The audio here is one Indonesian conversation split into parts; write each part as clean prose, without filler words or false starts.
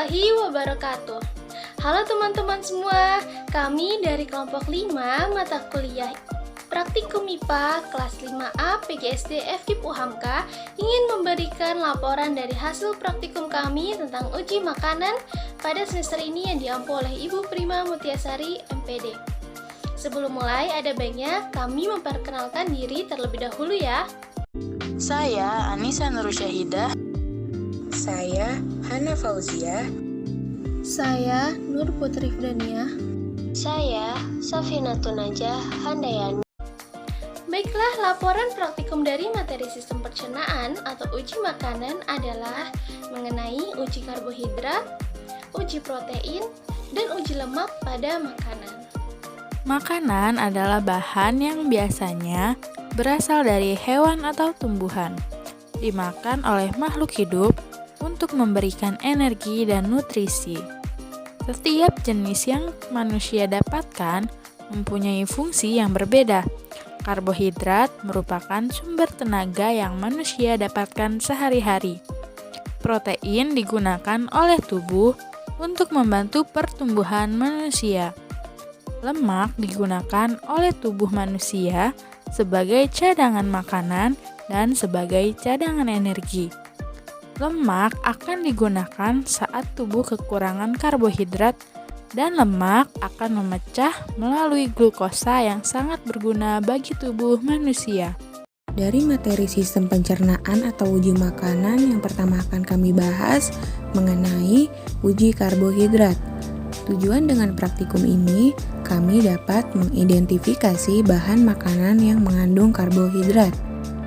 warahmatullahi wabarakatuh. Halo teman-teman semua, kami dari kelompok 5 mata kuliah Praktikum MIPA kelas 5A PGSD FKIP UHAMKA ingin memberikan laporan dari hasil praktikum kami tentang uji makanan pada semester ini yang diampu oleh Ibu Prima Mutiasari MPD. Sebelum mulai, ada baiknya kami memperkenalkan diri terlebih dahulu ya. Saya Anissa Nurusyahidah. Saya Hana Fauzia. Saya Nur Putri Fidania. Saya Safinatun Najah Handayani. Baiklah, laporan praktikum dari materi sistem pencernaan atau uji makanan adalah mengenai uji karbohidrat, uji protein, dan uji lemak pada makanan. Makanan adalah bahan yang biasanya berasal dari hewan atau tumbuhan, dimakan oleh makhluk hidup untuk memberikan energi dan nutrisi. Setiap jenis yang manusia dapatkan mempunyai fungsi yang berbeda. Karbohidrat merupakan sumber tenaga yang manusia dapatkan sehari-hari. Protein digunakan oleh tubuh untuk membantu pertumbuhan manusia. Lemak digunakan oleh tubuh manusia sebagai cadangan makanan dan sebagai cadangan energi. Lemak akan digunakan saat tubuh kekurangan karbohidrat, dan lemak akan memecah melalui glukosa yang sangat berguna bagi tubuh manusia. Dari materi sistem pencernaan atau uji makanan, yang pertama akan kami bahas mengenai uji karbohidrat. Tujuan dengan praktikum ini, kami dapat mengidentifikasi bahan makanan yang mengandung karbohidrat.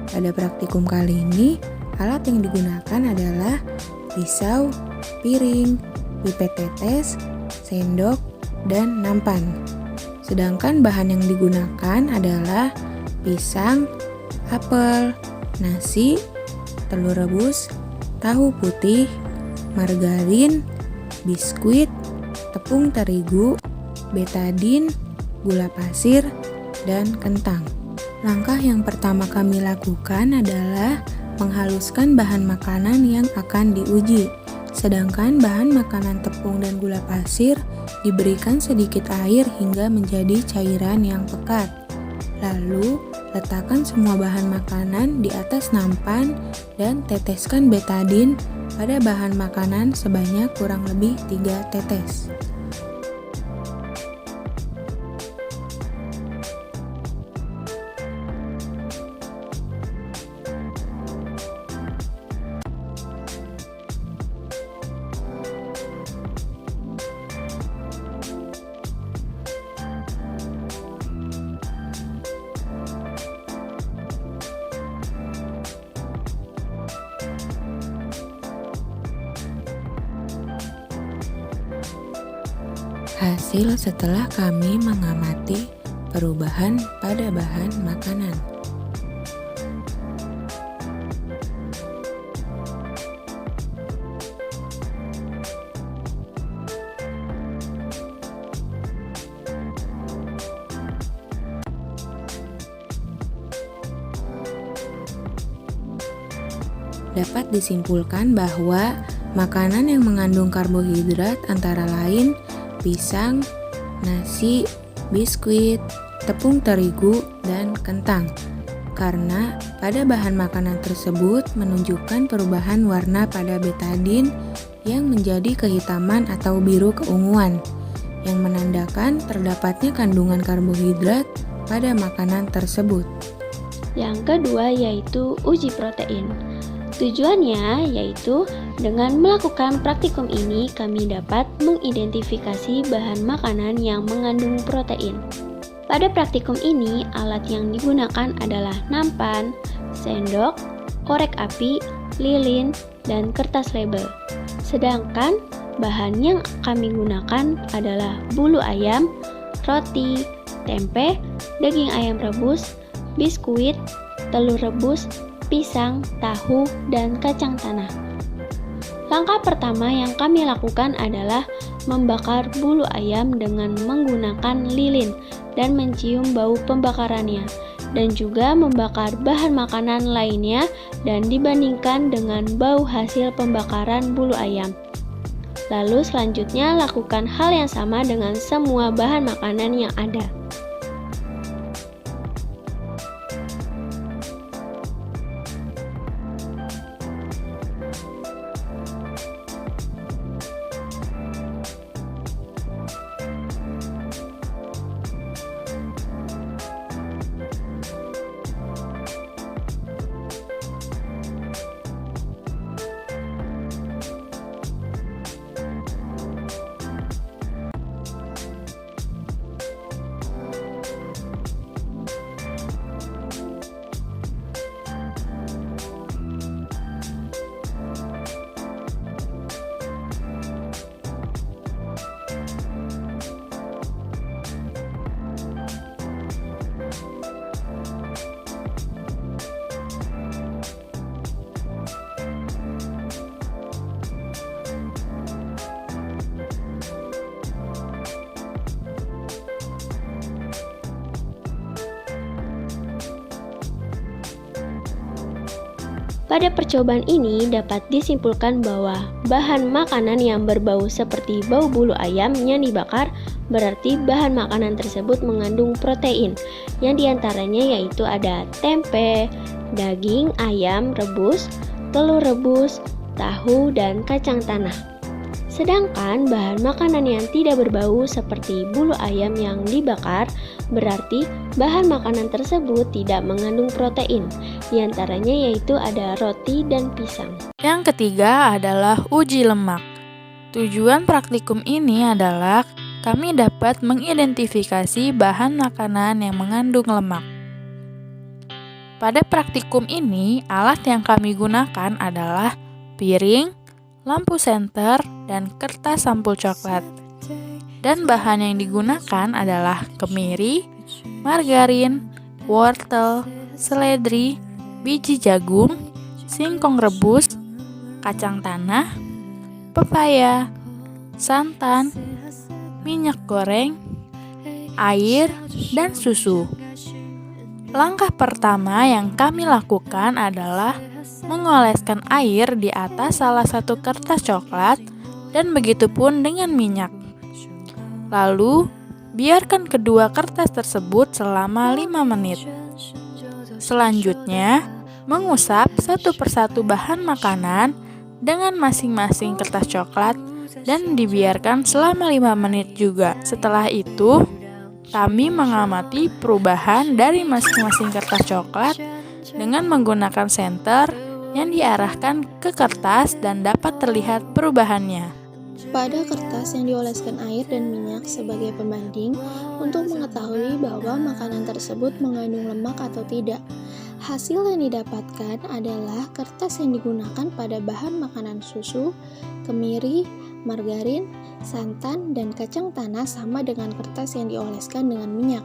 Pada praktikum kali ini, alat yang digunakan adalah pisau, piring, pipet tetes, sendok, dan nampan. Sedangkan bahan yang digunakan adalah pisang, apel, nasi, telur rebus, tahu putih, margarin, biskuit, tepung terigu, betadin, gula pasir, dan kentang. Langkah yang pertama kami lakukan adalah menghaluskan bahan makanan yang akan diuji. Sedangkan bahan makanan tepung dan gula pasir diberikan sedikit air hingga menjadi cairan yang pekat. Lalu, letakkan semua bahan makanan di atas nampan dan teteskan betadin pada bahan makanan sebanyak kurang lebih 3 tetes. Hasil setelah kami mengamati perubahan pada bahan makanan. Dapat disimpulkan bahwa makanan yang mengandung karbohidrat antara lain pisang, nasi, biskuit, tepung terigu, dan kentang. Karena pada bahan makanan tersebut menunjukkan perubahan warna pada betadin yang menjadi kehitaman atau biru keunguan, yang menandakan terdapatnya kandungan karbohidrat pada makanan tersebut. Yang kedua yaitu uji protein. Tujuannya yaitu dengan melakukan praktikum ini kami dapat mengidentifikasi bahan makanan yang mengandung protein. Pada praktikum ini alat yang digunakan adalah nampan, sendok, korek api, lilin, dan kertas label. Sedangkan bahan yang kami gunakan adalah bulu ayam, roti, tempe, daging ayam rebus, biskuit, telur rebus, pisang, tahu, dan kacang tanah. Langkah pertama yang kami lakukan adalah membakar bulu ayam dengan menggunakan lilin dan mencium bau pembakarannya, dan juga membakar bahan makanan lainnya dan dibandingkan dengan bau hasil pembakaran bulu ayam. Lalu selanjutnya lakukan hal yang sama dengan semua bahan makanan yang ada. Pada percobaan ini dapat disimpulkan bahwa bahan makanan yang berbau seperti bau bulu ayam yang dibakar berarti bahan makanan tersebut mengandung protein, yang diantaranya yaitu ada tempe, daging ayam rebus, telur rebus, tahu, dan kacang tanah. Sedangkan bahan makanan yang tidak berbau seperti bulu ayam yang dibakar berarti bahan makanan tersebut tidak mengandung protein, diantaranya yaitu ada roti dan pisang. Yang ketiga adalah uji lemak. Tujuan praktikum ini adalah kami dapat mengidentifikasi bahan makanan yang mengandung lemak. Pada praktikum ini, alat yang kami gunakan adalah piring, lampu senter, dan kertas sampul coklat. Dan bahan yang digunakan adalah kemiri, margarin, wortel, seledri, biji jagung, singkong rebus, kacang tanah, pepaya, santan, minyak goreng, air, dan susu. Langkah pertama yang kami lakukan adalah mengoleskan air di atas salah satu kertas coklat dan begitupun dengan minyak. Lalu, biarkan kedua kertas tersebut selama 5 menit. Selanjutnya, mengusap satu persatu bahan makanan dengan masing-masing kertas coklat dan dibiarkan selama 5 menit juga. Setelah itu, kami mengamati perubahan dari masing-masing kertas coklat dengan menggunakan senter yang diarahkan ke kertas dan dapat terlihat perubahannya. Pada kertas yang dioleskan air dan minyak sebagai pembanding untuk mengetahui bahwa makanan tersebut mengandung lemak atau tidak. Hasil yang didapatkan adalah kertas yang digunakan pada bahan makanan susu, kemiri, margarin, santan, dan kacang tanah sama dengan kertas yang dioleskan dengan minyak,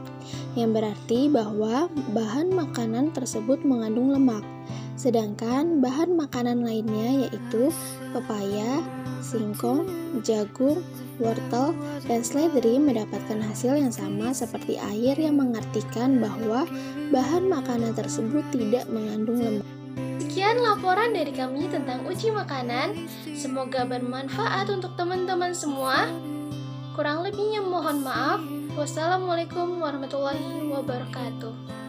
yang berarti bahwa bahan makanan tersebut mengandung lemak. Sedangkan bahan makanan lainnya yaitu pepaya, singkong, jagung, wortel, dan seledri mendapatkan hasil yang sama seperti air, yang mengartikan bahwa bahan makanan tersebut tidak mengandung lemak. Sekian laporan dari kami tentang uji makanan. Semoga bermanfaat untuk teman-teman semua. Kurang lebihnya mohon maaf. Wassalamualaikum warahmatullahi wabarakatuh.